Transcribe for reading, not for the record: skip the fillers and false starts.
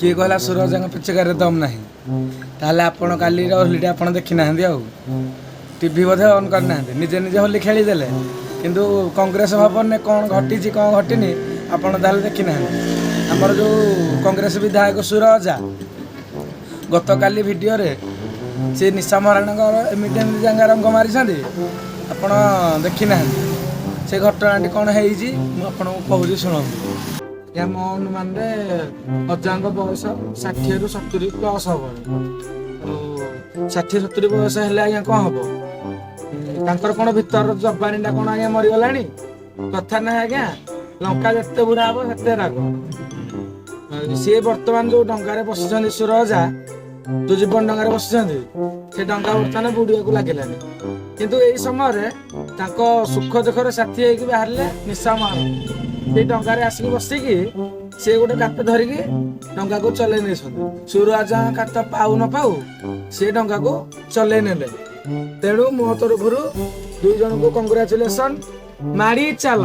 किए कहला सूरज पिचकार दम ना ताहले आपण काली होली आप देखी ना टीवी बोधे अन करना निजे निजे होली खेलीदे किंतु कांग्रेस भवन में कौन घटी कौन घटनी आपड़ देखी ना आमर जो कांग्रेस विधायक सूरजा गत काली वीडियो रे से निशा महाराणा एमती जंगा रंग मारी आपण देखी ना से घटना कौन है कहूँ शुणु या मो अनुमान अजा बयस 60 ରୁ 70 प्लस हम 60-70 बयस है आज्ञा कौन हम कौन भीतर जबानी कौन आज्ञा मरीगला कथा ना आज्ञा लंका जिते बुढ़ा हम से राग सी बर्तमान जो डंगार बसुँच सूरजा जो जीवन डंगार बसुँच से डंगा बर्तमान बुड़िया लगिलानी किंतु यही समय सुख दुखर साथी होगी बाहर निशा महाराणा से डंगार आसिक बसिकी सी गोटे कात धरिकी डंगा को चलई नहीं सूरजा कात पाऊ न पाऊ सी डंगा को चलई ने तेणु मो तरफ दुई जन को कंग्राचुलेसन माड़ी चल।